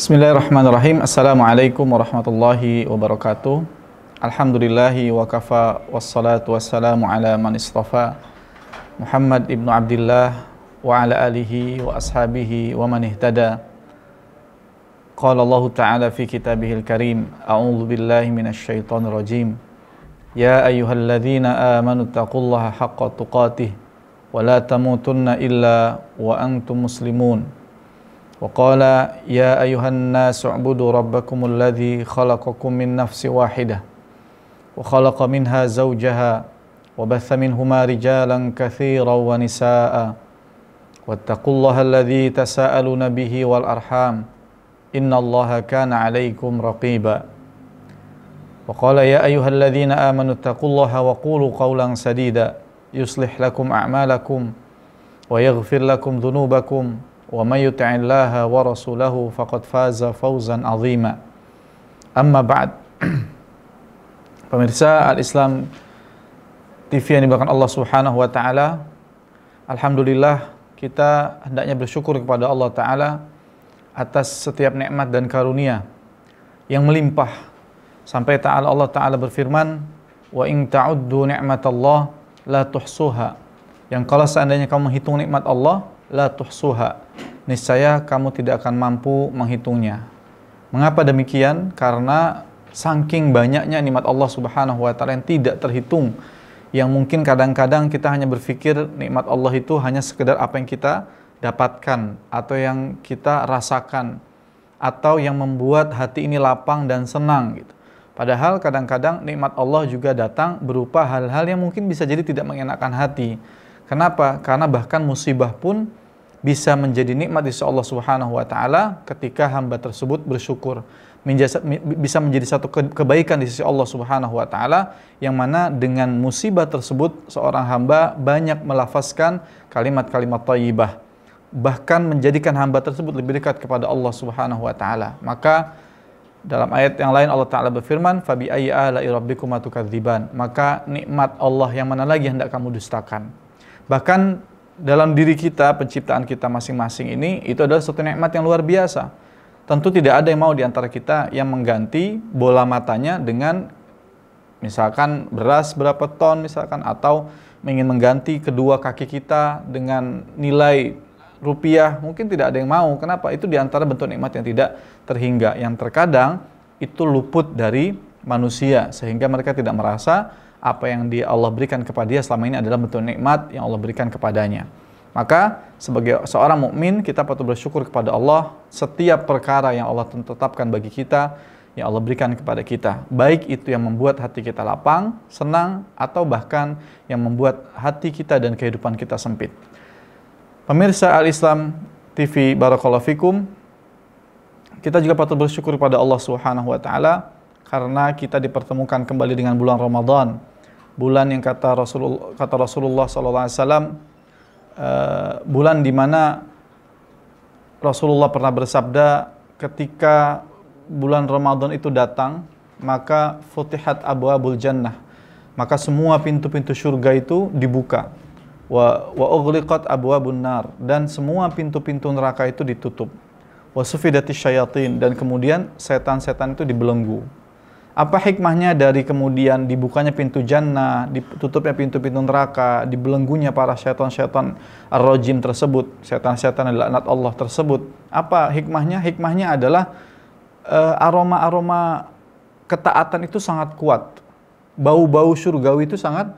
Bismillahirrahmanirrahim. Assalamualaikum warahmatullahi wabarakatuh. Alhamdulillahi wa kafa wassalatu wassalamu ala man istafa Muhammad ibnu Abdillah wa ala alihi wa ashabihi wa man ihtada. Qala Allah Ta'ala fi kitabihil karim, a'udzu billahi minasy syaithanir rajim. Ya ayyuhalladzina amanu taqullaha haqqa tuqatih wa la tamutunna illa wa antum muslimun. وقال يا أيها الناس اعبدوا ربكم الذي خلقكم من نفس واحدة وخلق منها زوجها وبث منهما رجالا كثيرا ونساء واتقوا الله الذي تساءلون به والأرحام إن الله كان عليكم رقيبا وقال يا أيها الذين آمنوا اتقوا الله وقولوا قولا سديدا يصلح لكم أعمالكم ويغفر لكم ذنوبكم وَمَن يُطِعِ اللَّهَ وَرَسُولَهُ فَقَدْ فَازَ فَوْزًا عَظِيمًا. Amma ba'd. Pemirsa Al-Islam TV yang dimuliakan Allah Subhanahu wa taala, alhamdulillah kita hendaknya bersyukur kepada Allah taala atas setiap nikmat dan karunia yang melimpah. Sampai Allah taala berfirman, "Wa in ta'uddu ni'matallah la tuhsuha." Yang kalau seandainya kamu menghitung nikmat Allah, la tuhsuha, niscaya kamu tidak akan mampu menghitungnya. Mengapa demikian? Karena saking banyaknya nikmat Allah Subhanahu wa taala yang tidak terhitung, yang mungkin kadang-kadang kita hanya berpikir nikmat Allah itu hanya sekedar apa yang kita dapatkan atau yang kita rasakan atau yang membuat hati ini lapang dan senang gitu. Padahal kadang-kadang nikmat Allah juga datang berupa hal-hal yang mungkin bisa jadi tidak mengenakan hati. Kenapa? Karena bahkan musibah pun bisa menjadi nikmat di sisi Allah Subhanahu wa taala ketika hamba tersebut bersyukur. Bisa menjadi satu kebaikan di sisi Allah Subhanahu wa taala, yang mana dengan musibah tersebut seorang hamba banyak melafazkan kalimat-kalimat thayyibah, bahkan menjadikan hamba tersebut lebih dekat kepada Allah Subhanahu wa taala. Maka dalam ayat yang lain Allah taala berfirman, "Fabi ayyi ala'i rabbikuma tukadziban." Maka nikmat Allah yang mana lagi hendak kamu dustakan? Bahkan dalam diri kita, penciptaan kita masing-masing ini, itu adalah suatu nikmat yang luar biasa. Tentu tidak ada yang mau di antara kita yang mengganti bola matanya dengan misalkan beras berapa ton misalkan, atau ingin mengganti kedua kaki kita dengan nilai rupiah. Mungkin tidak ada yang mau. Kenapa? Itu di antara bentuk nikmat yang tidak terhingga, yang terkadang itu luput dari manusia, sehingga mereka tidak merasa apa yang Allah berikan kepada dia selama ini adalah bentuk nikmat yang Allah berikan kepadanya. Maka sebagai seorang mukmin kita patut bersyukur kepada Allah setiap perkara yang Allah tetapkan bagi kita, yang Allah berikan kepada kita, baik itu yang membuat hati kita lapang, senang, atau bahkan yang membuat hati kita dan kehidupan kita sempit. Pemirsa Al-Islam TV, barakallahu fikum, kita juga patut bersyukur kepada Allah Subhanahu wa taala karena kita dipertemukan kembali dengan bulan Ramadan, bulan yang kata Rasulullah SAW, bulan di mana Rasulullah pernah bersabda, ketika bulan Ramadan itu datang, maka futihat abwabul jannah, maka semua pintu-pintu surga itu dibuka, wa ughliqat abwabun nar, dan semua pintu-pintu neraka itu ditutup, wa sufidatis syayatin, dan kemudian setan-setan itu dibelenggu. Apa hikmahnya dari kemudian dibukanya pintu jannah, ditutupnya pintu-pintu neraka, dibelenggunya para syaitan-syaitan ar-rajim tersebut, syaitan-syaitan yang laknat Allah tersebut? Apa hikmahnya? Hikmahnya adalah aroma-aroma ketaatan itu sangat kuat. Bau-bau surgawi itu sangat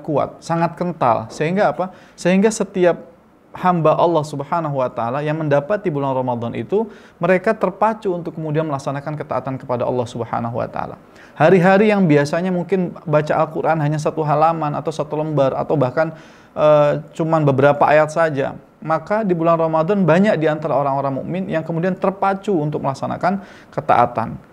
kuat, sangat kental. Sehingga apa? Sehingga setiap hamba Allah Subhanahu wa taala yang mendapati bulan Ramadan itu, mereka terpacu untuk kemudian melaksanakan ketaatan kepada Allah Subhanahu wa taala. Hari-hari yang biasanya mungkin baca Al-Qur'an hanya satu halaman atau satu lembar atau bahkan cuman beberapa ayat saja, maka di bulan Ramadan banyak di antara orang-orang mukmin yang kemudian terpacu untuk melaksanakan ketaatan.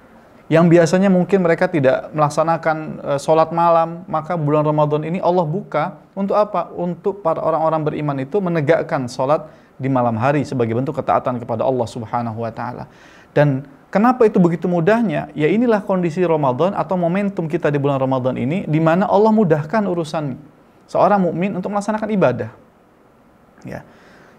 Yang biasanya mungkin mereka tidak melaksanakan sholat malam, maka bulan Ramadan ini Allah buka untuk apa? Untuk para orang-orang beriman itu menegakkan sholat di malam hari sebagai bentuk ketaatan kepada Allah Subhanahu wa taala. Dan kenapa itu begitu mudahnya? Ya inilah kondisi Ramadan atau momentum kita di bulan Ramadan ini, di mana Allah mudahkan urusan seorang mukmin untuk melaksanakan ibadah.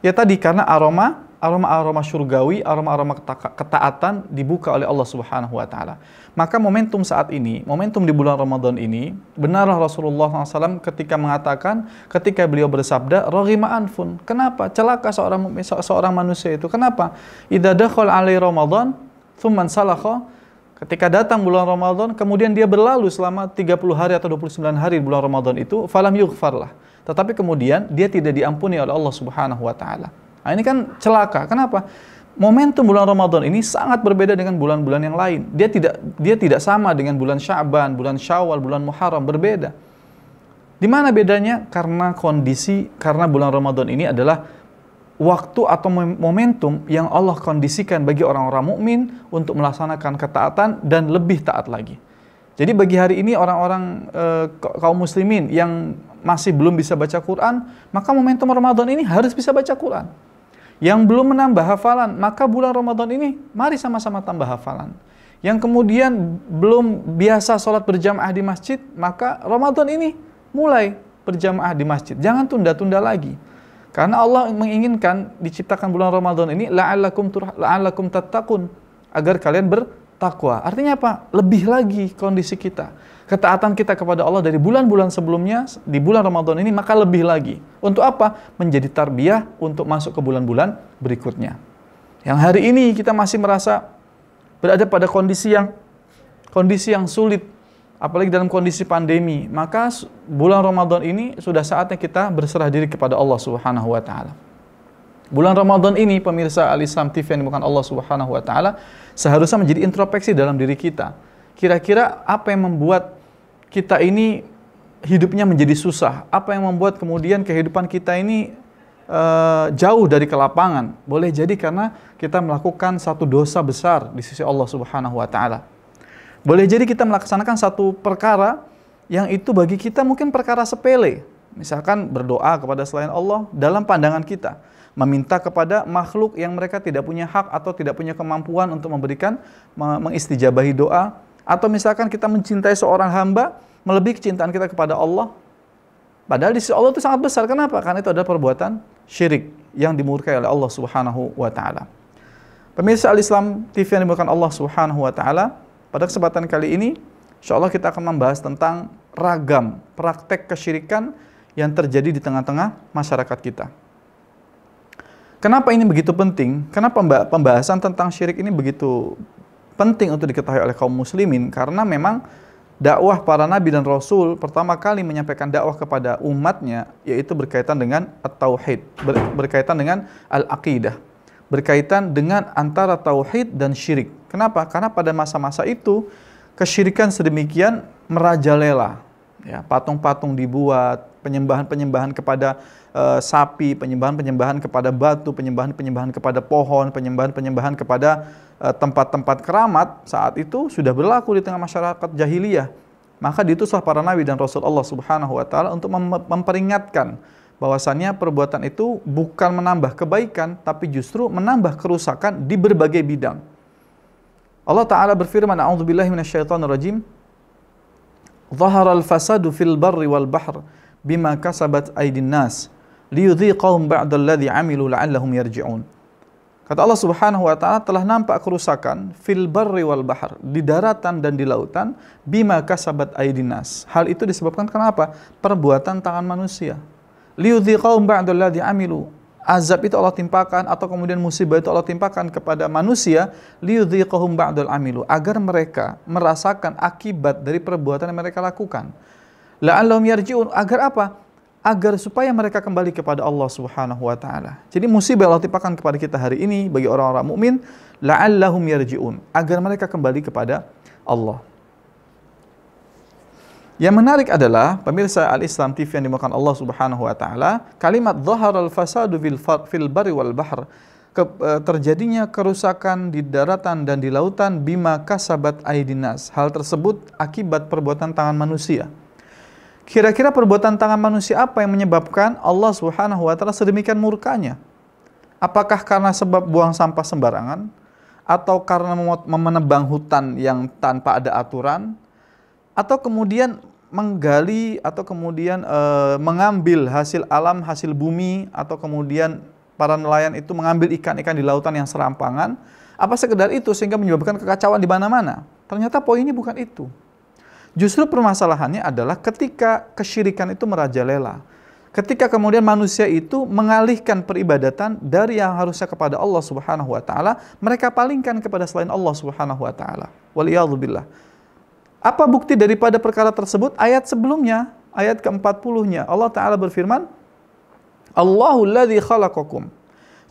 Ya tadi karena aroma aroma-aroma surgawi, aroma-aroma ketaatan dibuka oleh Allah Subhanahu wa taala. Maka momentum saat ini, momentum di bulan Ramadan ini, benarlah Rasulullah SAW ketika mengatakan, ketika beliau bersabda, raghima anfun. Kenapa? Celaka seorang manusia itu. Kenapa? Idza dakhala alai Ramadan, tsumman salakha. Ketika datang bulan Ramadan, kemudian dia berlalu selama 30 hari atau 29 hari di bulan Ramadan itu, falam yughfarlah. Tetapi kemudian dia tidak diampuni oleh Allah Subhanahu wa taala. Nah, ini kan celaka. Kenapa? Momentum bulan Ramadan ini sangat berbeda dengan bulan-bulan yang lain. Dia tidak sama dengan bulan Sya'ban, bulan Syawal, bulan Muharram, berbeda. Di mana bedanya? Karena bulan Ramadan ini adalah waktu atau momentum yang Allah kondisikan bagi orang-orang mukmin untuk melaksanakan ketaatan dan lebih taat lagi. Jadi bagi hari ini orang-orang kaum muslimin yang masih belum bisa baca Quran, maka momentum Ramadan ini harus bisa baca Quran. Yang belum menambah hafalan, maka bulan Ramadan ini mari sama-sama tambah hafalan. Yang kemudian belum biasa sholat berjamaah di masjid, maka Ramadan ini mulai berjamaah di masjid. Jangan tunda-tunda lagi. Karena Allah menginginkan diciptakan bulan Ramadan ini la'allakum tattaqun, agar kalian bertakwa. Artinya apa? Lebih lagi kondisi kita. Ketaatan kita kepada Allah dari bulan-bulan sebelumnya, di bulan Ramadan ini maka lebih lagi. Untuk apa? Menjadi tarbiyah untuk masuk ke bulan-bulan berikutnya. Yang hari ini kita masih merasa berada pada kondisi yang sulit, apalagi dalam kondisi pandemi. Maka bulan Ramadan ini sudah saatnya kita berserah diri kepada Allah Subhanahu wa taala. Bulan Ramadan ini, pemirsa Al-Islam TV yang dimuliakan Allah Subhanahu wa taala, seharusnya menjadi introspeksi dalam diri kita. Kira-kira apa yang membuat kita ini hidupnya menjadi susah? Apa yang membuat kemudian kehidupan kita ini jauh dari kelapangan? Boleh jadi karena kita melakukan satu dosa besar di sisi Allah Subhanahu wa taala. Boleh jadi kita melaksanakan satu perkara yang itu bagi kita mungkin perkara sepele. Misalkan berdoa kepada selain Allah dalam pandangan kita, meminta kepada makhluk yang mereka tidak punya hak atau tidak punya kemampuan untuk mengistijabahi doa. Atau misalkan kita mencintai seorang hamba melebihi kecintaan kita kepada Allah. Padahal di sisi Allah itu sangat besar. Kenapa? Karena itu adalah perbuatan syirik yang dimurkai oleh Allah Subhanahu wa taala. Pemirsa Al-Islam TV yang dimuliakan Allah Subhanahu wa taala, pada kesempatan kali ini insyaallah kita akan membahas tentang ragam praktek kesyirikan yang terjadi di tengah-tengah masyarakat kita. Kenapa ini begitu penting? Kenapa pembahasan tentang syirik ini begitu penting untuk diketahui oleh kaum muslimin? Karena memang dakwah para nabi dan rasul pertama kali menyampaikan dakwah kepada umatnya yaitu berkaitan dengan at-tauhid, berkaitan dengan al-aqidah, berkaitan dengan antara tauhid dan syirik. Kenapa? Karena pada masa-masa itu kesyirikan sedemikian merajalela. Ya, patung-patung dibuat, penyembahan-penyembahan kepada sapi, penyembahan-penyembahan kepada batu, penyembahan-penyembahan kepada pohon, penyembahan-penyembahan kepada tempat-tempat keramat saat itu sudah berlaku di tengah masyarakat jahiliyah. Maka diutuslah para nabi dan rasul Allah Subhanahu wa taala untuk memperingatkan bahwasannya perbuatan itu bukan menambah kebaikan tapi justru menambah kerusakan di berbagai bidang. Allah taala berfirman, a'udzubillahi minasyaitonirrajim, "Dhahara al-fasadu fil barri wal bahr bima kasabat aydin nas liyudhiqahum ba'dalladzi 'amilu la'allahum yarji'un." Kata Allah Subhanahu wa taala, telah nampak kerusakan fil barri wal bahr, di daratan dan di lautan, bima kasabat aydin nas. Hal itu disebabkan kenapa? Perbuatan tangan manusia. Liyudhiqahum ba'dalladzi 'amilu. Azab itu Allah timpakan atau kemudian musibah itu Allah timpakan kepada manusia, liyudhiqahum ba'dal 'amilu, agar mereka merasakan akibat dari perbuatan yang mereka lakukan. La'allahum yarji'un, agar apa? Agar supaya mereka kembali kepada Allah Subhanahu wa taala. Jadi musibah Allah timpakan kepada kita hari ini bagi orang-orang mukmin, la'allahum yarji'un, agar mereka kembali kepada Allah. Yang menarik adalah, pemirsa Al-Islam TV yang dimuliakan Allah Subhanahu wa taala, kalimat dhaharal fasadu fil barri wal bahr, terjadinya kerusakan di daratan dan di lautan, bima kasabat aydin nas. Hal tersebut akibat perbuatan tangan manusia. Kira-kira perbuatan tangan manusia apa yang menyebabkan Allah Subhanahu wa taala sedemikian murkanya? Apakah karena sebab buang sampah sembarangan, atau karena menebang hutan yang tanpa ada aturan, atau kemudian menggali atau kemudian mengambil hasil alam, hasil bumi, atau kemudian para nelayan itu mengambil ikan-ikan di lautan yang serampangan? Apa sekedar itu sehingga menyebabkan kekacauan di mana-mana? Ternyata poinnya bukan itu. Justru permasalahannya adalah ketika kesyirikan itu merajalela. Ketika kemudian manusia itu mengalihkan peribadatan dari yang harusnya kepada Allah Subhanahu wa taala, mereka palingkan kepada selain Allah Subhanahu wa taala. Waliyadzubillah. Apa bukti daripada perkara tersebut? Ayat sebelumnya, ayat ke-40-nya. Allah taala berfirman, Allahul ladzi khalaqakum,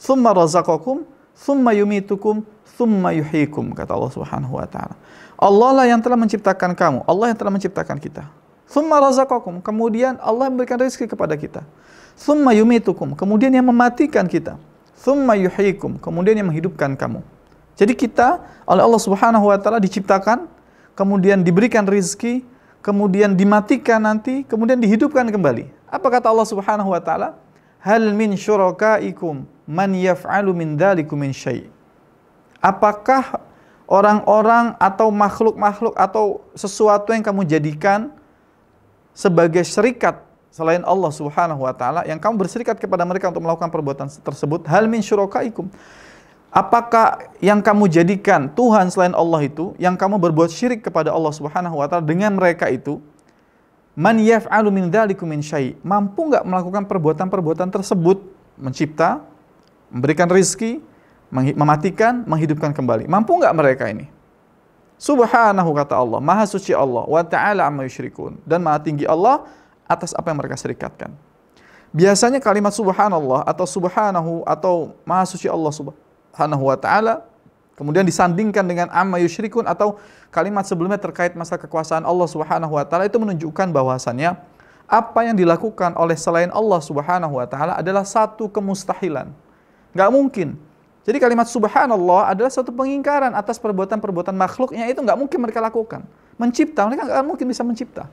tsumma razaqakum, tsumma yumitukum, tsumma yuhyikum, kata Allah Subhanahu wa taala. Allah lah yang telah menciptakan kamu, Allah yang telah menciptakan kita. Tsumma razaqakum, kemudian Allah memberikan rezeki kepada kita. Tsumma yumitukum, kemudian yang mematikan kita. Tsumma yuhyikum, kemudian yang menghidupkan kamu. Jadi kita oleh Allah Subhanahu wa taala diciptakan, kemudian diberikan rezeki, kemudian dimatikan nanti, kemudian dihidupkan kembali. Apa kata Allah Subhanahu wa taala? Hal min syurakaikum man yaf'alu min dzalikum min syai'. Apakah orang-orang atau makhluk-makhluk atau sesuatu yang kamu jadikan sebagai syarikat selain Allah Subhanahu wa taala, yang kamu berserikat kepada mereka untuk melakukan perbuatan tersebut, hal min syurakaikum, apakah yang kamu jadikan Tuhan selain Allah itu, yang kamu berbuat syirik kepada Allah Subhanahu wa taala dengan mereka itu, man yaf'alu min dzalikum min syai', mampu enggak melakukan perbuatan-perbuatan tersebut, mencipta, memberikan rezeki, mematikan, menghidupkan kembali, mampu enggak mereka ini? Subhanahu, kata Allah, maha suci Allah, wa ta'ala amma yusyrikun, dan maha tinggi Allah atas apa yang mereka serikatkan. Biasanya kalimat subhanallah atau subhanahu atau maha suci Allah subhanahu wa ta'ala kemudian disandingkan dengan amma yusyrikun atau kalimat sebelumnya terkait masalah kekuasaan Allah Subhanahu wa taala, itu menunjukkan bahwasannya apa yang dilakukan oleh selain Allah Subhanahu wa taala adalah satu kemustahilan. Nggak mungkin. Jadi kalimat subhanallah adalah satu pengingkaran atas perbuatan-perbuatan makhluknya, itu nggak mungkin mereka lakukan. Mencipta, mereka nggak mungkin bisa mencipta.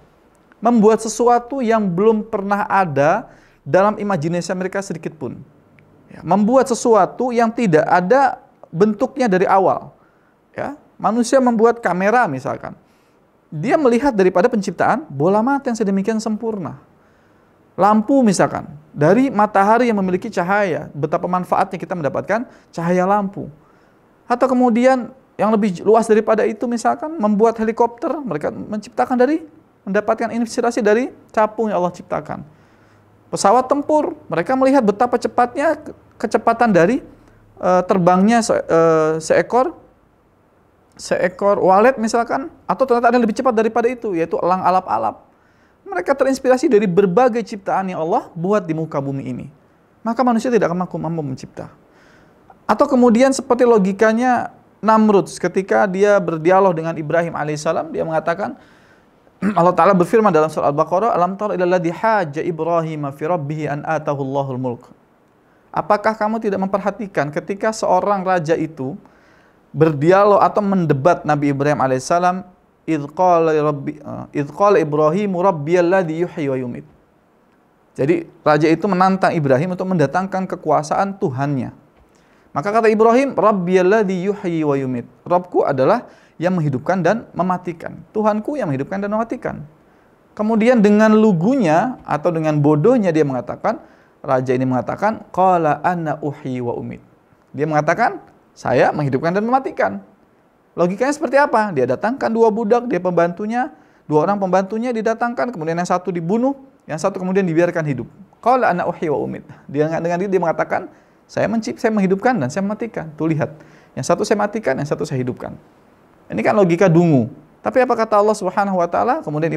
Membuat sesuatu yang belum pernah ada dalam imajinasi mereka sedikit pun. Ya, membuat sesuatu yang tidak ada bentuknya dari awal. Ya, manusia membuat kamera misalkan. Dia melihat daripada penciptaan bola mata yang sedemikian sempurna. Lampu misalkan, dari matahari yang memiliki cahaya, betapa manfaatnya kita mendapatkan cahaya lampu. Atau kemudian yang lebih luas daripada itu misalkan, membuat helikopter, mereka mendapatkan inspirasi dari capung yang Allah ciptakan. Pesawat tempur, mereka melihat betapa cepatnya kecepatan dari terbangnya seekor walet misalkan, atau ternyata ada yang lebih cepat daripada itu, yaitu elang alap-alap. Mereka terinspirasi dari berbagai ciptaan yang Allah buat di muka bumi ini. Maka manusia tidak akan mampu mencipta. Atau kemudian seperti logikanya Namrud ketika dia berdialog dengan Ibrahim alaihissalam, dia mengatakan, Allah Ta'ala berfirman dalam surah Al-Baqarah, Alam tara ilal ladzi haja Ibrahim fi rabbih an atahu Allahul mulk. Apakah kamu tidak memperhatikan ketika seorang raja itu berdialog atau mendebat Nabi Ibrahim alaihissalam, idz qala Ibrahim rabbiyalladzi yuhyi wa yumit. Jadi raja itu menantang Ibrahim untuk mendatangkan kekuasaan Tuhannya. Maka kata Ibrahim, rabbiyalladzi yuhyi wa yumit. Rabbku adalah yang menghidupkan dan mematikan. Tuhanku yang menghidupkan dan mematikan. Kemudian dengan lugunya atau dengan bodohnya dia mengatakan, raja ini mengatakan, qala ana uhyi wa umit. Dia mengatakan, saya menghidupkan dan mematikan. Logikanya seperti apa? Dia datangkan dua budak, dia pembantunya, dua orang pembantunya didatangkan, kemudian yang satu dibunuh, yang satu kemudian dibiarkan hidup. Qala ana uhyi wa umit. Dia dengan dia mengatakan, saya menghidupkan dan saya mematikan. Tuh lihat, yang satu saya matikan, yang satu saya hidupkan. Ini kan logika dungu. Tapi apa kata Allah Subhanahu wa taala? Kemudian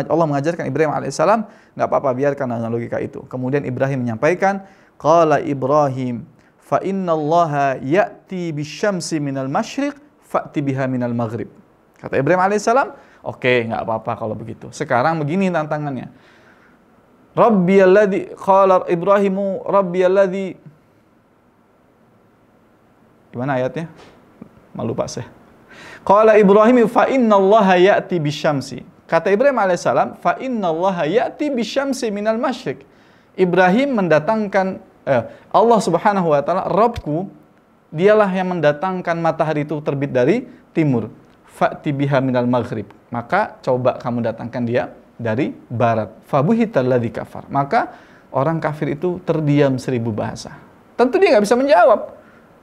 Allah mengajarkan Ibrahim alaihissalam, enggak apa-apa, biarkan dengan logika itu. Kemudian Ibrahim menyampaikan, qala Ibrahim, fa innallaha ya'ti bisyamsi minal masyriq fa'ti biha minal maghrib. Kata Ibrahim alaihissalam, oke, enggak apa-apa kalau begitu. Sekarang begini tantangannya. Rabbiyalladzi qala Ibrahimu rabbiyalladzi, gimana ayatnya? Malu Pak saya. Qala Ibrahim fa innallaha ya'ti bisyamsi. Kata Ibrahim alaihissalam, fa innallaha ya'ti bisyamsi minal masyriq. Ibrahim mendatangkan Allah Subhanahu wa taala, Rabbku, dialah yang mendatangkan matahari itu terbit dari timur. Fa'ti biha minal maghrib. Maka coba kamu datangkan dia dari barat. Fabuhital ladzi kafar. Maka orang kafir itu terdiam 1000 bahasa. Tentu dia nggak bisa menjawab.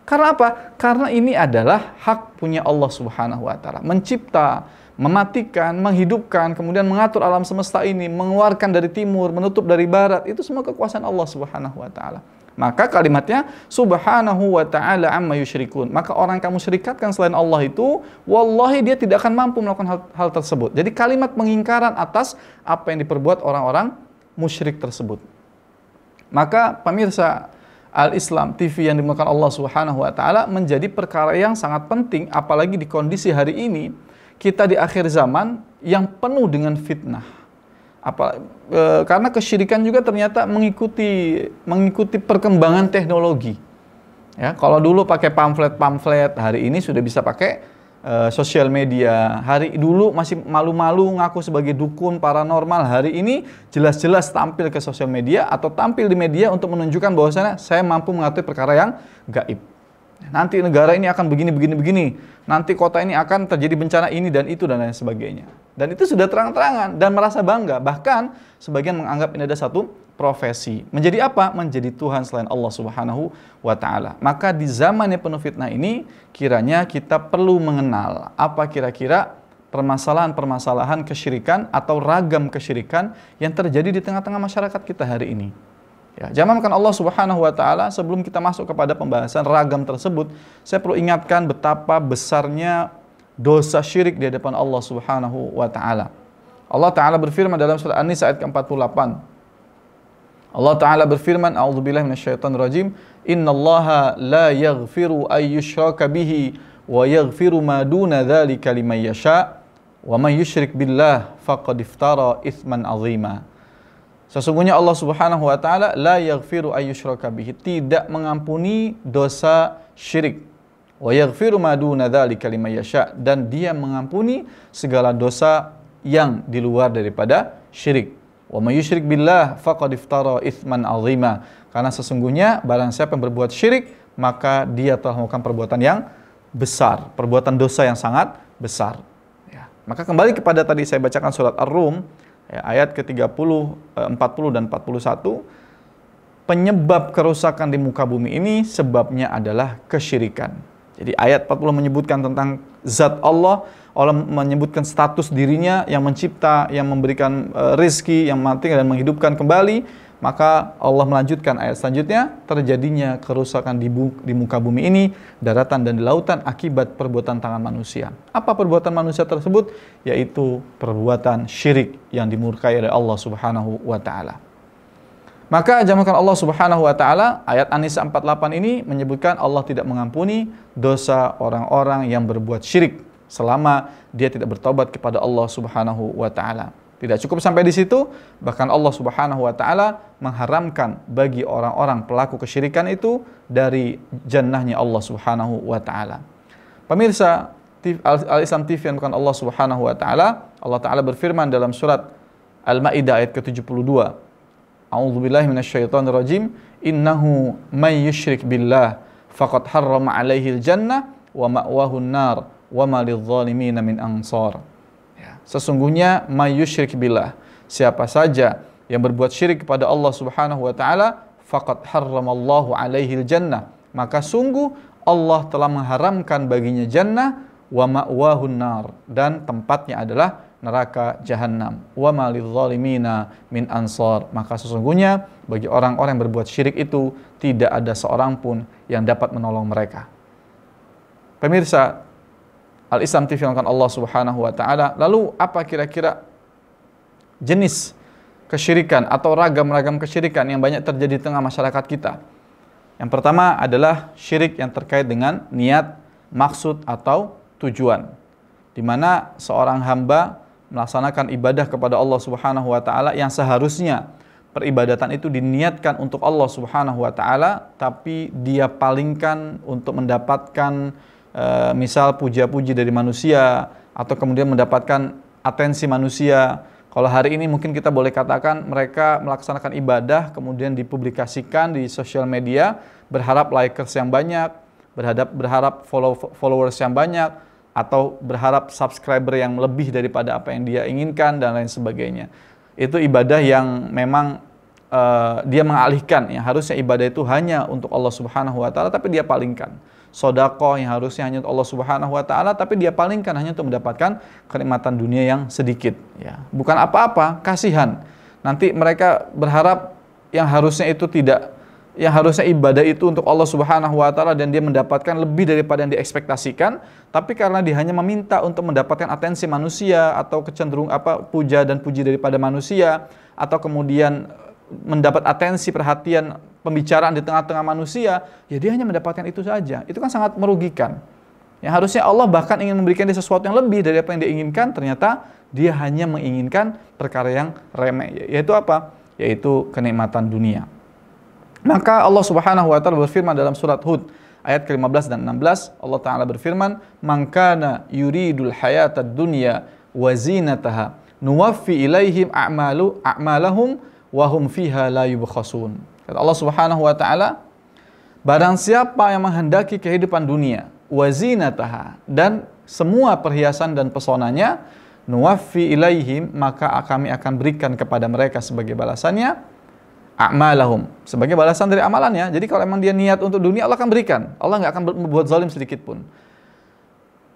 Karena apa? Karena ini adalah hak punya Allah Subhanahu wa Ta'ala. Mencipta, mematikan, menghidupkan, kemudian mengatur alam semesta ini, mengeluarkan dari timur, menutup dari barat, itu semua kekuasaan Allah Subhanahu wa Ta'ala. Maka kalimatnya Subhanahu wa Ta'ala amma yusyrikun. Maka orang yang kamu syirikatkan selain Allah itu, wallahi dia tidak akan mampu melakukan hal tersebut. Jadi kalimat pengingkaran atas apa yang diperbuat orang-orang musyrik tersebut. Maka pemirsa Al-Islam TV yang dimuliakan Allah Subhanahu wa Ta'ala menjadi perkara yang sangat penting, apalagi di kondisi hari ini kita di akhir zaman yang penuh dengan fitnah. Karena kesyirikan juga ternyata mengikuti perkembangan teknologi. Ya, kalau dulu pakai pamflet, hari ini sudah bisa pakai sosial media. Hari dulu masih malu-malu ngaku sebagai dukun paranormal, hari ini jelas-jelas tampil ke sosial media atau tampil di media untuk menunjukkan bahwasanya saya mampu mengatur perkara yang gaib. Nanti negara ini akan begini. Nanti kota ini akan terjadi bencana ini dan itu dan lain sebagainya. Dan itu sudah terang-terangan dan merasa bangga. Bahkan sebagian menganggap ini ada satu profesi. Menjadi apa? Menjadi Tuhan selain Allah Subhanahu wa Ta'ala. Maka di zaman yang penuh fitnah ini, kiranya kita perlu mengenal apa kira-kira permasalahan-permasalahan kesyirikan atau ragam kesyirikan yang terjadi di tengah-tengah masyarakat kita hari ini. Ya, jamankan Allah Subhanahu wa Ta'ala, sebelum kita masuk kepada pembahasan ragam tersebut, saya perlu ingatkan betapa besarnya dosa syirik di hadapan Allah Subhanahu wa Ta'ala. Allah Ta'ala berfirman dalam surah An-Nisa ayat ke-48. Allah Ta'ala berfirman, a'udzubillahi minasyaitonirrajim, innallaha la yaghfiru ay yushraka bihi wa yaghfiru ma duna dzalika liman yasha wa man yusyrik billah faqad iftara itsman 'azima. Sesungguhnya Allah Subhanahu wa Ta'ala la yaghfiru ay yushraka bihi, tidak mengampuni dosa syirik. Wa yaghfiru ma duna dzalika liman yasha, dan dia mengampuni segala dosa yang di luar daripada syirik. Wa may yusyrik billah faqad iftara itsman 'azima, karena sesungguhnya barang siapa yang berbuat syirik, maka dia telah melakukan perbuatan yang besar, perbuatan dosa yang sangat besar. Ya. Maka kembali kepada tadi saya bacakan surat Ar-Rum, ya, ayat ke-30, 40 dan 41, penyebab kerusakan di muka bumi ini sebabnya adalah kesyirikan. Jadi ayat 40 menyebutkan tentang zat Allah, Allah menyebutkan status dirinya yang mencipta, yang memberikan rizki, yang mematikan dan menghidupkan kembali. Maka Allah melanjutkan ayat selanjutnya, terjadinya kerusakan di muka bumi ini, daratan dan di lautan akibat perbuatan tangan manusia. Apa perbuatan manusia tersebut? Yaitu perbuatan syirik yang dimurkai oleh Allah Subhanahu wa Ta'ala. Maka jamankan Allah Subhanahu wa Ta'ala, ayat An-Nisa 48 ini menyebutkan Allah tidak mengampuni dosa orang-orang yang berbuat syirik selama dia tidak bertobat kepada Allah Subhanahu wa Ta'ala. Tidak cukup sampai di situ, bahkan Allah Subhanahu wa Ta'ala mengharamkan bagi orang-orang pelaku kesyirikan itu dari jannahnya Allah Subhanahu wa Ta'ala. Pemirsa Al-Islam TV yang bukan Allah Subhanahu wa Ta'ala, Allah Ta'ala berfirman dalam surat Al-Maidah ayat ke-72. A'udzubillahi minasyaitonirrajim. Innahu may yusyrik billah faqad harrama 'alaihil jannah wa ma'wahun nar wa ma lidh-dhalimin min ansar. Sesungguhnya may yusyrik billah, siapa saja yang berbuat syirik kepada Allah Subhanahu wa Ta'ala, faqad harramallahu 'alaihil jannah, maka sungguh Allah telah mengharamkan baginya jannah, wa ma'wahun nar, dan tempatnya adalah neraka jahanam, wa ma lidh-dhalimina min ansar, maka sesungguhnya bagi orang-orang yang berbuat syirik itu tidak ada seorang pun yang dapat menolong mereka. Pemirsa Al-Islam TV yang Allah Subhanahu wa Ta'ala, lalu apa kira-kira jenis kesyirikan atau ragam-ragam kesyirikan yang banyak terjadi di tengah masyarakat kita? Yang pertama adalah syirik yang terkait dengan niat, maksud atau tujuan, di mana seorang hamba melaksanakan ibadah kepada Allah Subhanahu wa Ta'ala yang seharusnya peribadatan itu diniatkan untuk Allah Subhanahu wa Ta'ala, tapi dia palingkan untuk mendapatkan misal puja-puji dari manusia, atau kemudian mendapatkan atensi manusia. Kalau hari ini mungkin kita boleh katakan mereka melaksanakan ibadah kemudian dipublikasikan di sosial media, berharap likers yang banyak, berharap followers yang banyak, atau berharap subscriber yang lebih daripada apa yang dia inginkan dan lain sebagainya. Itu ibadah yang memang dia mengalihkan, yang harusnya ibadah itu hanya untuk Allah Subhanahu wa taala tapi dia palingkan. Sedekah yang harusnya hanya untuk Allah Subhanahu wa taala tapi dia palingkan hanya untuk mendapatkan kenikmatan dunia yang sedikit, ya. Bukan apa-apa, kasihan. Nanti mereka berharap yang harusnya itu tidak, yang harusnya ibadah itu untuk Allah Subhanahu wa taala dan dia mendapatkan lebih daripada yang diekspektasikan, tapi karena dia hanya meminta untuk mendapatkan atensi manusia atau kecenderung puja dan puji daripada manusia, atau kemudian mendapat atensi, perhatian, pembicaraan di tengah-tengah manusia, ya dia hanya mendapatkan itu saja. Itu kan sangat merugikan. Yang harusnya Allah bahkan ingin memberikan dia sesuatu yang lebih dari apa yang dia inginkan, ternyata dia hanya menginginkan perkara yang remeh. Yaitu apa? Yaitu kenikmatan dunia. Maka Allah Subhanahu wa taala berfirman dalam surat Hud ayat ke-15 dan 16, Allah taala berfirman, "Man kana yuridul hayatad dunya wa zinataha, nuwaffi ilaihim a'malahum wa hum fiha la yubkhasun." Kata Allah Subhanahu wa taala, barang siapa yang menghendaki kehidupan dunia, wa zinataha, dan semua perhiasan dan pesonanya, nuwaffi ilaihim, maka kami akan berikan kepada mereka sebagai balasannya a'malahum, sebagai balasan dari amalannya. Jadi kalau memang dia niat untuk dunia, Allah akan berikan. Allah nggak akan membuat zalim sedikit pun.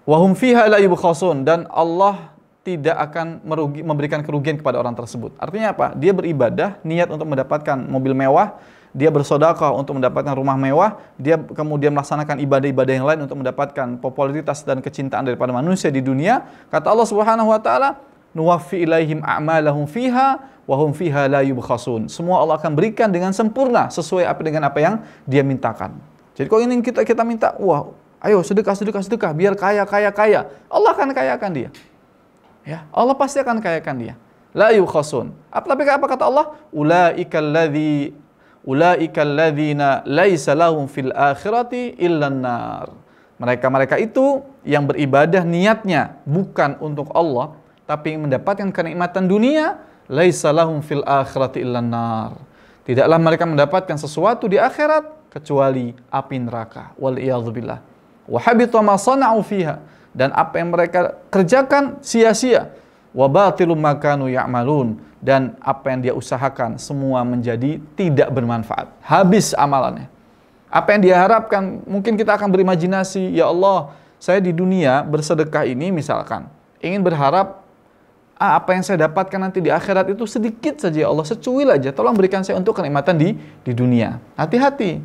Wa hum fiha la yubkhasun, dan Allah tidak akan memberikan kerugian kepada orang tersebut. Artinya apa? Dia beribadah, niat untuk mendapatkan mobil mewah, dia bersedekah untuk mendapatkan rumah mewah, dia kemudian melaksanakan ibadah-ibadah yang lain untuk mendapatkan popularitas dan kecintaan daripada manusia di dunia. Kata Allah Subhanahu wa taala, nuwaffi ilaihim a'malahum fiha wa hum fiha la yubkhasun. Semua Allah akan berikan dengan sempurna sesuai dengan apa yang dia mintakan. Jadi kalau ingin kita minta, wah, ayo sedekah biar kaya. Allah akan kayakan dia. Ya, Allah pasti akan kayakan dia. La yubkhasun. Tapi apa kata Allah? Ulaikal ladzina laisa lahum fil akhirati illan nar. Mereka itu yang beribadah niatnya bukan untuk Allah, tapi mendapatkan kenikmatan dunia, laisa lahum fil akhirati illan nar. Tidaklah mereka mendapatkan sesuatu di akhirat kecuali api neraka. Wal iyadzubillah. Wa habita ma sana'u fiha. Dan apa yang mereka kerjakan sia-sia. Wa batilum ma kanu ya'malun, dan apa yang dia usahakan semua menjadi tidak bermanfaat. Habis amalannya. Apa yang dia harapkan, mungkin kita akan berimajinasi, ya Allah, saya di dunia bersedekah ini misalkan, ingin berharap apa yang saya dapatkan nanti di akhirat itu sedikit saja, ya Allah, secuil aja, tolong berikan saya untuk kenikmatan di dunia. Hati-hati.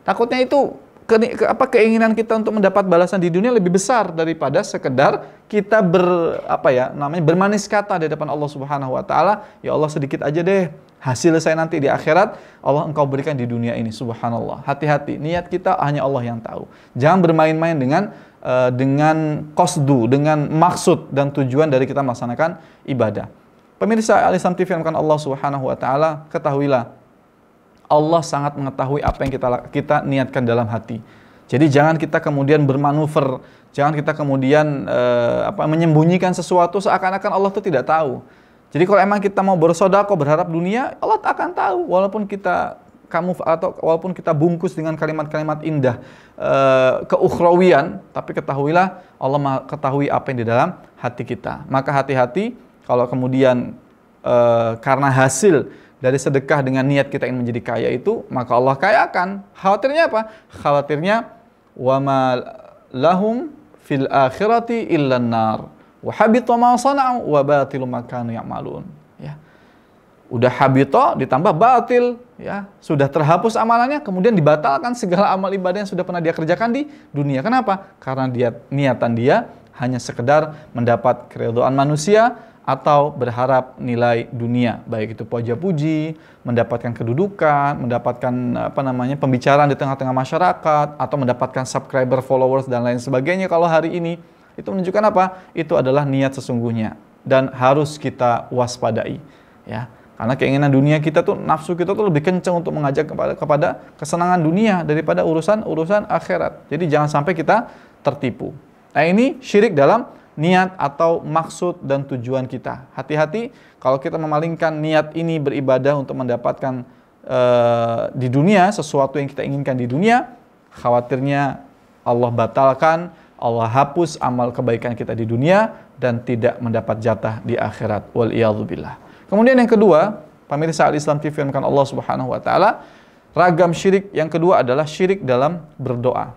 Takutnya itu keinginan kita untuk mendapat balasan di dunia lebih besar daripada sekedar kita bermanis kata di depan Allah Subhanahu wa taala, ya Allah sedikit aja deh hasil saya nanti di akhirat, Allah engkau berikan di dunia ini. Subhanallah. Hati-hati, niat kita hanya Allah yang tahu. Jangan bermain-main dengan qasdu, dengan maksud dan tujuan dari kita melaksanakan ibadah. Pemirsa Al-Islam TV yang Allah Subhanahu wa taala, ketahuilah Allah sangat mengetahui apa yang kita niatkan dalam hati. Jadi jangan kita kemudian bermanuver, jangan kita kemudian menyembunyikan sesuatu seakan-akan Allah itu tidak tahu. Jadi kalau emang kita mau bersedekah berharap dunia, Allah akan tahu, walaupun kita bungkus dengan kalimat-kalimat indah keukhrawian, tapi ketahuilah Allah ketahui apa yang di dalam hati kita. Maka hati-hati kalau kemudian karena hasil dari sedekah dengan niat kita ingin menjadi kaya itu, maka Allah kayakan. Khawatirnya apa? Khawatirnya wa ma lahum fil akhirati illan nar wa habita ma sana'u wa batilu ma kanu ya'malun. Ya. Udah habita ditambah batil, ya. Sudah terhapus amalannya, kemudian dibatalkan segala amal ibadah yang sudah pernah dia kerjakan di dunia. Kenapa? Karena niatan dia hanya sekedar mendapat keridhaan manusia atau berharap nilai dunia, baik itu puja-puji, mendapatkan kedudukan, mendapatkan pembicaraan di tengah-tengah masyarakat, atau mendapatkan subscriber, followers dan lain sebagainya. Kalau hari ini itu menunjukkan apa? Itu adalah niat sesungguhnya dan harus kita waspadai, ya. Karena keinginan dunia kita tuh, nafsu kita tuh lebih kencang untuk mengajak kepada kesenangan dunia daripada urusan akhirat. Jadi jangan sampai kita tertipu. Nah, ini syirik dalam niat atau maksud dan tujuan kita. Hati-hati kalau kita memalingkan niat ini beribadah untuk mendapatkan di dunia sesuatu yang kita inginkan di dunia, khawatirnya Allah batalkan, Allah hapus amal kebaikan kita di dunia dan tidak mendapat jatah di akhirat. Wal iyadzubillah. Kemudian yang kedua, Pemirsa Al-Islam TV yang Allah Subhanahu wa taala, ragam syirik yang kedua adalah syirik dalam berdoa.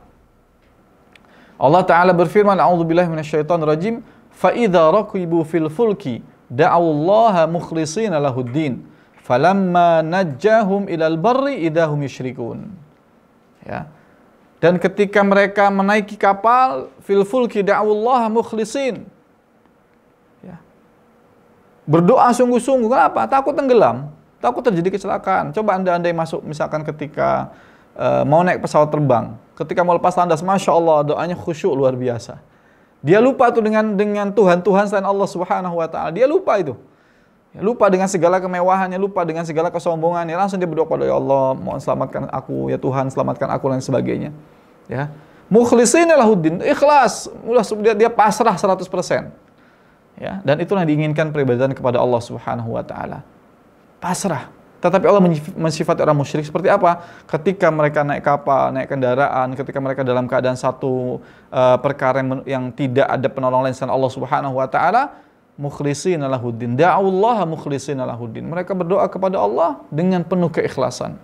Allah taala berfirman, a'udzubillahi minasyaitonirrajim, fa idza raqibu fil fulki da'allaha mukhlishina lahuddin falamma najjahum ilal barri idahum yusyrikun. Ya. Dan ketika mereka menaiki kapal, fil fulki da'allaha mukhlishin. Berdoa sungguh-sungguh. Kenapa? Takut tenggelam, takut terjadi kecelakaan. Coba anda yang masuk, misalkan ketika mau naik pesawat terbang, ketika mau lepas landas, Masya Allah, doanya khusyuk luar biasa. Dia lupa tuh dengan Tuhan selain Allah Subhanahu wa taala. Dia lupa itu. Ya, lupa dengan segala kemewahannya, lupa dengan segala kesombongannya. Langsung dia berdoa kepada, ya Allah, mohon selamatkan aku, ya Tuhan, selamatkan aku, dan sebagainya. Ya. Mukhlishina lahuddin, ikhlas, dia pasrah 100%. Ya, dan itulah yang diinginkan peribadatan kepada Allah Subhanahu wa taala. Pasrah. Tetapi Allah mensifati orang musyrik seperti apa? Ketika mereka naik kapal, naik kendaraan, ketika mereka dalam keadaan satu perkara yang tidak ada penolong lain selain Allah Subhanahu wa taala, mukhlishina lahuddin. Da'allaha mukhlishina lahuddin. Mereka berdoa kepada Allah dengan penuh keikhlasan.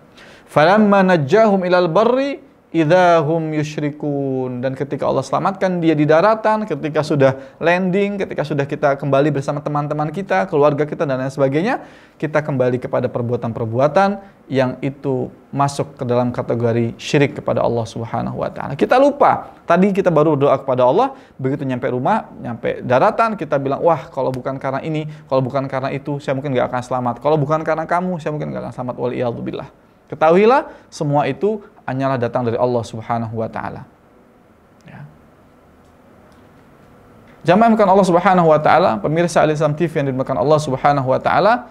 Falamma najjahum ilal barri idahum yusyrikun. Dan ketika Allah selamatkan dia di daratan, ketika sudah landing, ketika sudah kita kembali bersama teman-teman kita, keluarga kita, dan lain sebagainya, kita kembali kepada perbuatan-perbuatan yang itu masuk ke dalam kategori syirik kepada Allah Subhanahu wa taala. Kita lupa. Tadi kita baru berdoa kepada Allah, begitu nyampe rumah, nyampe daratan, kita bilang, wah, kalau bukan karena ini, kalau bukan karena itu, saya mungkin gak akan selamat. Kalau bukan karena kamu, saya mungkin gak akan selamat. Waliyadzubillah. Ketahuilah, semua itu hanyalah datang dari Allah Subhanahu wa taala. Ya. Jamaah yang Allah Subhanahu wa taala, pemirsa Al-Islam TV yang dimuliakan Allah Subhanahu wa taala,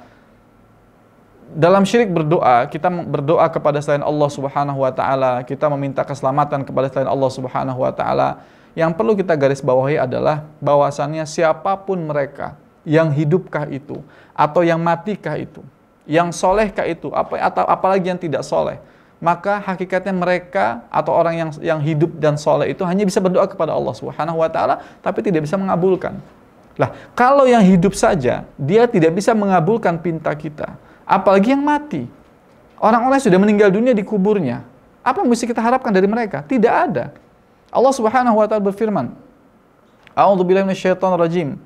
dalam syirik berdoa, kita berdoa kepada selain Allah Subhanahu wa taala, kita meminta keselamatan kepada selain Allah Subhanahu wa taala. Yang perlu kita garis bawahi adalah bahwasannya siapapun mereka, yang hidupkah itu atau yang matikah itu, yang solehkah itu, atau apalagi yang tidak soleh, maka hakikatnya mereka atau orang yang hidup dan soleh itu hanya bisa berdoa kepada Allah Subhanahu wa taala, tapi tidak bisa mengabulkan. Lah, kalau yang hidup saja dia tidak bisa mengabulkan pinta kita, apalagi yang mati. Orang-orang sudah meninggal dunia di kuburnya, apa yang mesti kita harapkan dari mereka? Tidak ada. Allah Subhanahu wa taala berfirman, a'udzubillahi minasyaitonirrajim,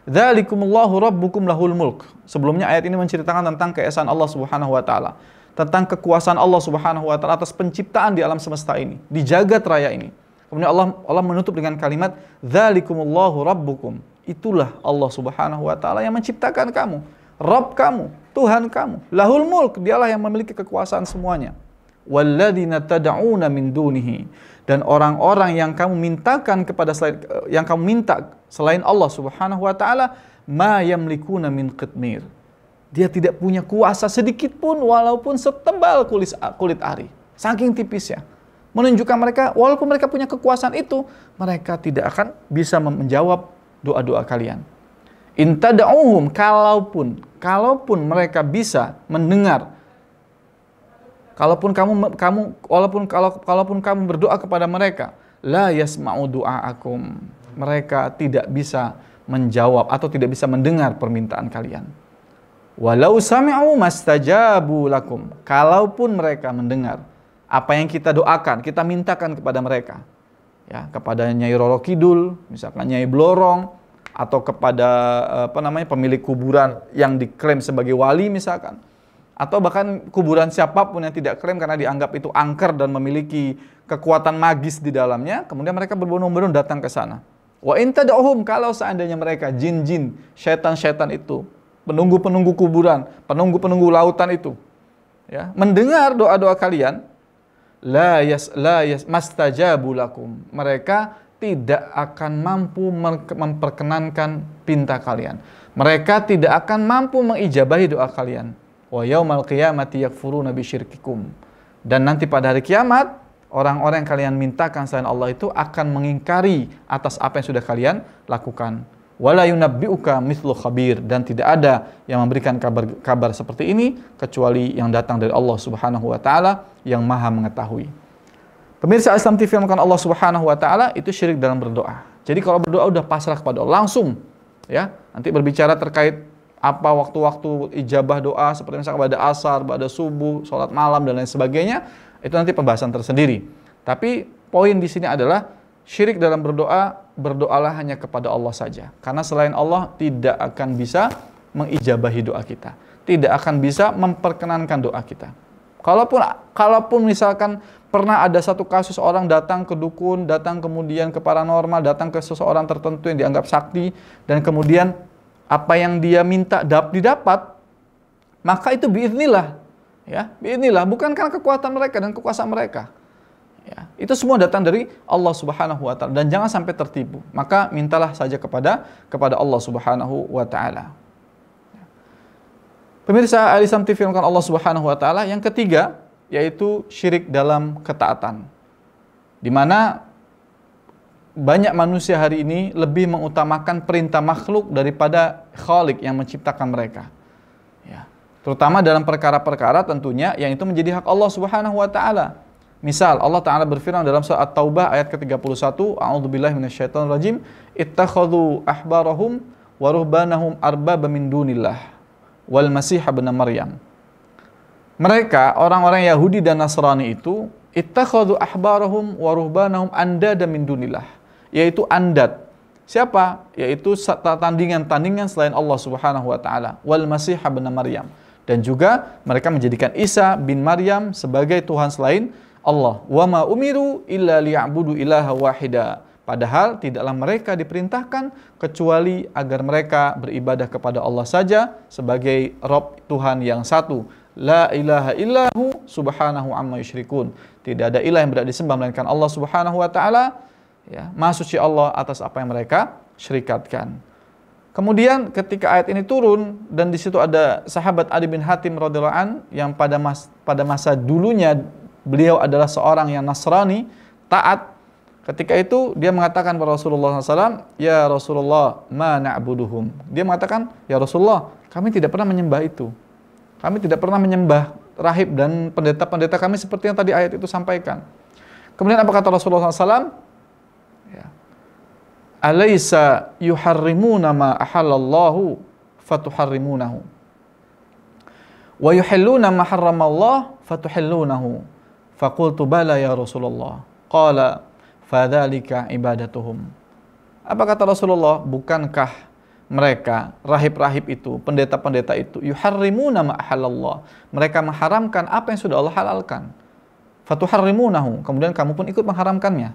dzalikumullahu rabbukum lahul mulk. Sebelumnya ayat ini menceritakan tentang keesaan Allah Subhanahu wa taala, tentang kekuasaan Allah Subhanahu wa taala atas penciptaan di alam semesta ini, di jagat raya ini. Kemudian Allah menutup dengan kalimat dzalikumullahu rabbukum. Itulah Allah Subhanahu wa taala yang menciptakan kamu, Rabb kamu, Tuhan kamu. Lahul mulk, dialah yang memiliki kekuasaan semuanya. Walladzina tad'una min dunihi, dan orang-orang yang kamu mintakan kepada selain Allah Subhanahu wa taala, ma yamlikuna min qitmir. Dia tidak punya kuasa sedikit pun walaupun setebal kulit ari. Saking tipisnya. Menunjukkan mereka walaupun mereka punya kekuasaan itu, mereka tidak akan bisa menjawab doa-doa kalian. In tad'uhum, kalaupun mereka bisa mendengar, kalaupun kamu berdoa kepada mereka, la yasma'u du'aakum, mereka tidak bisa menjawab atau tidak bisa mendengar permintaan kalian. Walau sami'u mastajabu lakum, kalaupun mereka mendengar apa yang kita doakan, kita mintakan kepada mereka, ya, kepada Nyai Roro Kidul, misalkan Nyai Blorong, atau kepada pemilik kuburan yang diklaim sebagai wali misalkan, atau bahkan kuburan siapapun yang tidak klaim karena dianggap itu angker dan memiliki kekuatan magis di dalamnya, kemudian mereka berbondong-bondong datang ke sana. Wa in tad'uhum, kalau seandainya mereka jin-jin, syaitan-syaitan itu, penunggu-penunggu kuburan, penunggu-penunggu lautan itu, ya, mendengar doa-doa kalian, la mastajabu lakum, mereka tidak akan mampu memperkenankan pinta kalian. Mereka tidak akan mampu mengijabahi doa kalian. Wa yaumal qiyamati yakfuruna bisyirkikum. Dan nanti pada hari kiamat, orang-orang yang kalian mintakan selain Allah itu akan mengingkari atas apa yang sudah kalian lakukan. Wala yunabbi'uka mithlu khabir, dan tidak ada yang memberikan kabar seperti ini kecuali yang datang dari Allah Subhanahu wa taala yang Maha mengetahui. Pemirsa Islam TV yang Allah Subhanahu wa taala, itu syirik dalam berdoa. Jadi kalau berdoa udah pasrah kepada Allah langsung, ya. Nanti berbicara terkait apa waktu-waktu ijabah doa seperti misalkan pada asar, pada subuh, sholat malam dan lain sebagainya, itu nanti pembahasan tersendiri. Tapi poin di sini adalah syirik dalam berdoa, berdoalah hanya kepada Allah saja. Karena selain Allah tidak akan bisa mengijabahi doa kita, tidak akan bisa memperkenankan doa kita. Kalaupun misalkan pernah ada satu kasus orang datang ke dukun, datang kemudian ke paranormal, datang ke seseorang tertentu yang dianggap sakti, dan kemudian apa yang dia minta didapat, maka itu biiznillah, ya, biiznillah, bukan karena kekuatan mereka dan kekuasaan mereka. Ya, itu semua datang dari Allah Subhanahu wa taala, dan jangan sampai tertipu. Maka mintalah saja kepada Allah Subhanahu wa taala. Pemirsa Al-Islam TV yang Allah Subhanahu wa taala, yang ketiga yaitu syirik dalam ketaatan. Di mana banyak manusia hari ini lebih mengutamakan perintah makhluk daripada Khalik yang menciptakan mereka. Ya, terutama dalam perkara-perkara tentunya yang itu menjadi hak Allah Subhanahu wa taala. Misal Allah Ta'ala berfirman dalam surah At-Taubah ayat ke-31, A'udzubillahi minasyaitonirrajim, ittakhadhu ahbarahum wa ruhbanahum arbaba min dunillah wal masih ibn Maryam. Mereka, orang-orang Yahudi dan Nasrani itu, ittakhadhu ahbarahum wa ruhbanahum andada min dunillah, yaitu andad. Siapa? Yaitu tandingan-tandingan selain Allah Subhanahu wa taala, wal masih ibn Maryam. Dan juga mereka menjadikan Isa bin Maryam sebagai Tuhan selain Allah. Wa ma umiru illa liya'budu ilaha wahida. Padahal tidaklah mereka diperintahkan kecuali agar mereka beribadah kepada Allah saja sebagai Rabb, Tuhan yang satu. La ilaha illahu subhanahu amma yusyrikun. Tidak ada ilah yang berhak disembah melainkan Allah Subhanahu wa taala. Ya, Maha suci Allah atas apa yang mereka syirikatkan. Kemudian ketika ayat ini turun dan di situ ada sahabat Adi bin Hatim radhiyallahu an yang pada masa dulunya beliau adalah seorang yang Nasrani, taat. Ketika itu dia mengatakan kepada Rasulullah SAW, ya Rasulullah, ma na'buduhum. Dia mengatakan, ya Rasulullah, kami tidak pernah menyembah itu. Kami tidak pernah menyembah rahib dan pendeta-pendeta kami seperti yang tadi ayat itu sampaikan. Kemudian apa kata Rasulullah SAW? Ya. Alaysa yuharrimuna ma ahallallahu fatuharrimunahu. Wa yuhilluna ma harramallah fatuhillunahu. Faqultu bala ya Rasulullah. Qala fadzalika ibadatuhum. Apa kata Rasulullah? Bukankah mereka, rahib-rahib itu, pendeta-pendeta itu, yuharrimuna ma ahallallah, mereka mengharamkan apa yang sudah Allah halalkan. Fatuharrimunahu, kemudian kamu pun ikut mengharamkannya.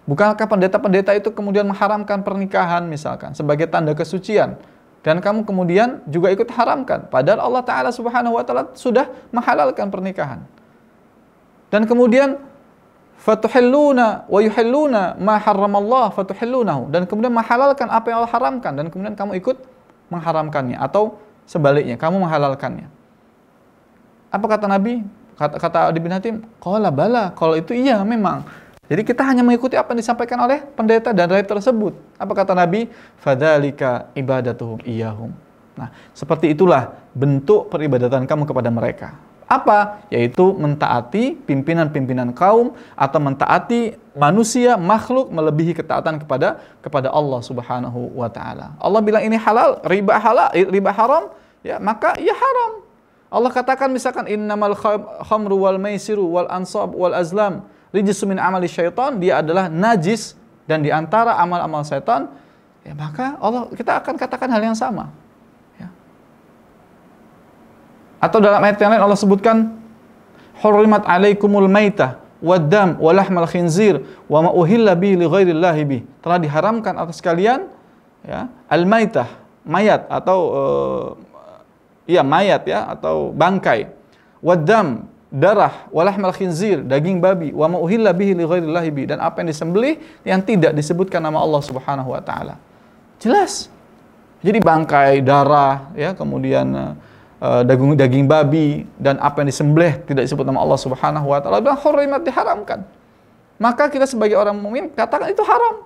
Bukankah pendeta-pendeta itu kemudian mengharamkan pernikahan misalkan sebagai tanda kesucian, dan kamu kemudian juga ikut haramkan, padahal Allah Ta'ala Subhanahu wa taala sudah menghalalkan pernikahan. Dan kemudian fatuhilluna wa yuhilluna ma harramallah fatuhillunahu, dan kemudian menghalalkan apa yang Allah haramkan dan kemudian kamu ikut mengharamkannya, atau sebaliknya kamu menghalalkannya. Apa kata Nabi? Kata Adi bin Hatim, qala bala, kalau itu iya memang. Jadi kita hanya mengikuti apa yang disampaikan oleh pendeta dan rahib tersebut. Apa kata Nabi? Fadzalika ibadatuhum iyyahum. Nah, seperti itulah bentuk peribadatan kamu kepada mereka. Apa? Yaitu mentaati pimpinan-pimpinan kaum atau mentaati manusia, makhluk melebihi ketaatan kepada Allah Subhanahu wa taala. Allah bilang ini halal, riba haram, ya maka ya haram. Allah katakan misalkan innamal khamru wal maisiru wal ansab wal azlam rijsun min amali syaitan, dia adalah najis dan di antara amal-amal syaitan, ya maka kita akan katakan hal yang sama. Atau dalam ayat yang lain Allah sebutkan hurrimat alaikumul maitah waddam walahmal khinzir wa ma uhilla bihi li ghairillahi bih. Telah diharamkan atas kalian ya al-maitah, mayat atau mayat ya atau bangkai. Waddam, darah, walahmal khinzir, daging babi, wa ma uhilla bihi li ghairillahi bih, dan apa yang disembelih yang tidak disebutkan nama Allah Subhanahu wa taala. Jelas. Jadi bangkai, darah ya, kemudian daging babi dan apa yang disembelih tidak disebut nama Allah Subhanahu wa taala, dan hurrimat, diharamkan. Maka kita sebagai orang mukmin katakan itu haram.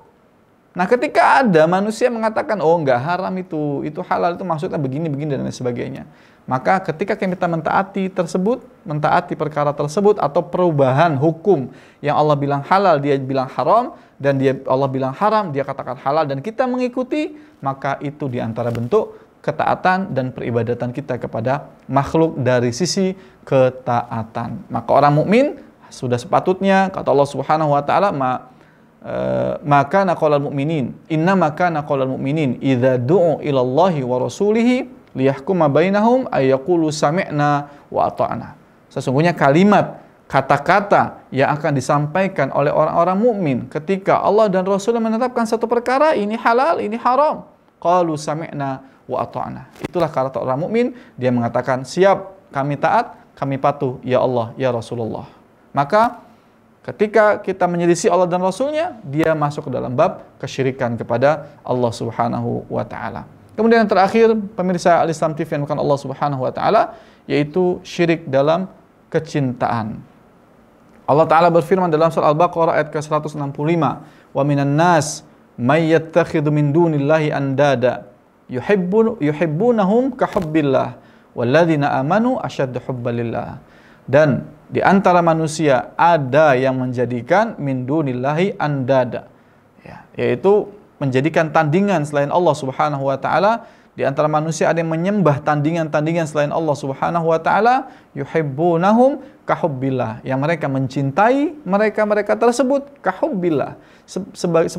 Nah, ketika ada manusia mengatakan oh enggak haram itu halal, itu maksudnya begini dan lain sebagainya. Maka ketika kita mentaati perkara tersebut atau perubahan hukum yang Allah bilang halal dia bilang haram, dan Allah bilang haram dia katakan halal, dan kita mengikuti, maka itu diantara bentuk ketaatan dan peribadatan kita kepada makhluk dari sisi ketaatan. Maka orang mukmin sudah sepatutnya, kata Allah Subhanahu wa taala, maka naqalal mu'minin inna maka naqalal mu'minin idza du'u ila Allahi wa rasulihi liyahkuma bainahum ay yaqulu sami'na wa ata'na. Sesungguhnya kata-kata yang akan disampaikan oleh orang-orang mukmin ketika Allah dan Rasul menetapkan satu perkara, ini halal, ini haram, qalu sami'na wa ata'na. Itulah kata orang mukmin, dia mengatakan siap, kami taat, kami patuh, ya Allah, ya Rasulullah. Maka ketika kita menyelisih Allah dan Rasulnya, dia masuk ke dalam bab kesyirikan kepada Allah Subhanahu wa taala. Kemudian yang terakhir, pemirsa Al-Islam TV yang bukan Allah Subhanahu wa taala, yaitu syirik dalam kecintaan. Allah Ta'ala berfirman dalam surah Al-Baqarah ayat ke-165, wa minan nas may yattakhidhu min dunillahi andada yuhibbunahum kahubbillah walladzina amanu asyaddu hubbalillah. Dan di antara manusia ada yang menjadikan min dunillahi andada, ya, yaitu menjadikan tandingan selain Allah Subhanahu wa taala. Di antara manusia ada yang menyembah tandingan-tandingan selain Allah Subhanahu wa taala, yuhibbunahum kahubbillah, yang mereka mencintai mereka tersebut kahubbillah,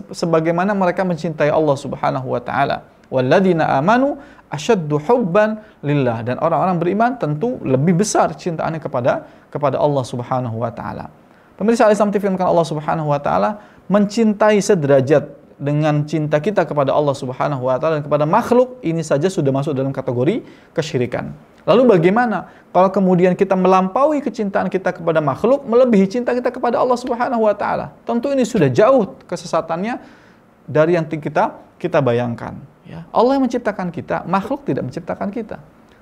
sebagaimana mereka mencintai Allah Subhanahu wa taala. Walladzina amanu asyaddu hubban lillah, dan orang-orang beriman tentu lebih besar cintaannya kepada Allah Subhanahu wa taala. Pemirsa Al-Islam TV yang Allah Subhanahu wa taala, mencintai sederajat dengan cinta kita kepada Allah Subhanahu wa taala dan kepada makhluk, ini saja sudah masuk dalam kategori kesyirikan. Lalu bagaimana kalau kemudian kita melampaui kecintaan kita kepada makhluk melebihi cinta kita kepada Allah Subhanahu wa taala? Tentu ini sudah jauh kesesatannya dari yang kita bayangkan, ya. Allah yang menciptakan kita, makhluk tidak menciptakan kita.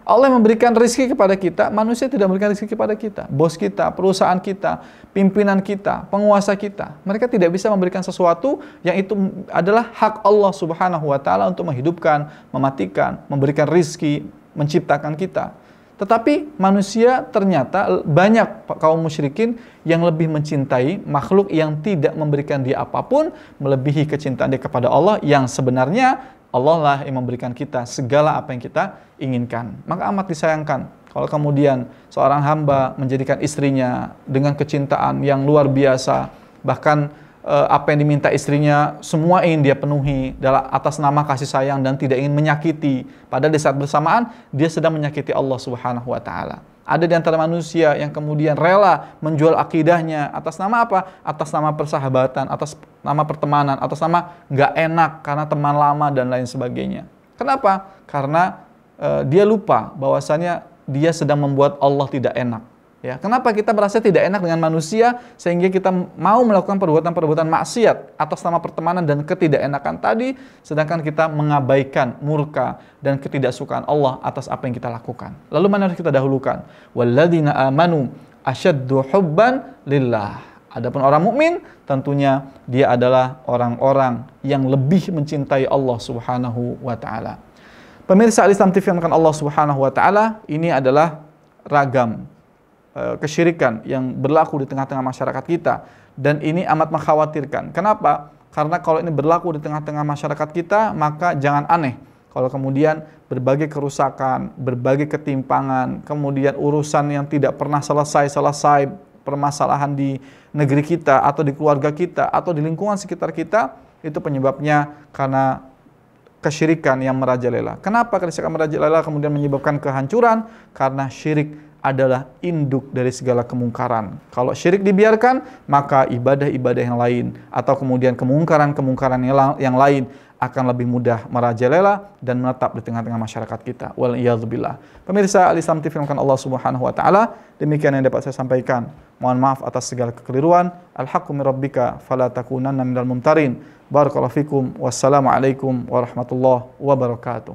Allah yang memberikan rezeki kepada kita, manusia tidak memberikan rezeki kepada kita. Bos kita, perusahaan kita, pimpinan kita, penguasa kita, mereka tidak bisa memberikan sesuatu yang itu adalah hak Allah Subhanahu wa taala untuk menghidupkan, mematikan, memberikan rezeki, menciptakan kita. Tetapi manusia ternyata banyak kaum musyrikin yang lebih mencintai makhluk yang tidak memberikan dia apapun, melebihi kecintaan dia kepada Allah, yang sebenarnya Allah lah yang memberikan kita segala apa yang kita inginkan. Maka amat disayangkan kalau kemudian seorang hamba menjadikan istrinya dengan kecintaan yang luar biasa, bahkan apa yang diminta istrinya semua ingin dia penuhi atas nama kasih sayang dan tidak ingin menyakiti. Padahal di saat bersamaan dia sedang menyakiti Allah Subhanahu wa taala. Ada di antara manusia yang kemudian rela menjual akidahnya atas nama apa? Atas nama persahabatan, atas nama pertemanan, atas nama nggak enak karena teman lama dan lain sebagainya. Kenapa? Karena dia lupa bahwasanya dia sedang membuat Allah tidak enak. Ya, kenapa kita merasa tidak enak dengan manusia sehingga kita mau melakukan perbuatan-perbuatan maksiat atas nama pertemanan dan ketidakenakan tadi, sedangkan kita mengabaikan murka dan ketidaksukaan Allah atas apa yang kita lakukan. Lalu mana harus kita dahulukan? Walladzina amanu asyaddu hubban lillah. Adapun orang mukmin tentunya dia adalah orang-orang yang lebih mencintai Allah Subhanahu wa taala. Pemirsa Al-Islam TV yang Allah Subhanahu wa taala, ini adalah ragam kesyirikan yang berlaku di tengah-tengah masyarakat kita, dan ini amat mengkhawatirkan. Kenapa? Karena kalau ini berlaku di tengah-tengah masyarakat kita, maka jangan aneh kalau kemudian berbagai kerusakan, berbagai ketimpangan, kemudian urusan yang tidak pernah selesai, permasalahan di negeri kita atau di keluarga kita atau di lingkungan sekitar kita, itu penyebabnya karena kesyirikan yang merajalela. Kenapa kesyirikan merajalela kemudian menyebabkan kehancuran? Karena syirik adalah induk dari segala kemungkaran. Kalau syirik dibiarkan, maka ibadah-ibadah yang lain atau kemudian kemungkaran-kemungkaran yang lain akan lebih mudah merajalela dan menetap di tengah-tengah masyarakat kita. Wal'iyadzubillah. Pemirsa Al-Islam TV yang Allah Subhanahu wa taala, demikian yang dapat saya sampaikan. Mohon maaf atas segala kekeliruan. Al-haqqu min rabbika fala takunanna minal mumtarin. Barakallahu fikum. Wassalamualaikum warahmatullahi wabarakatuh.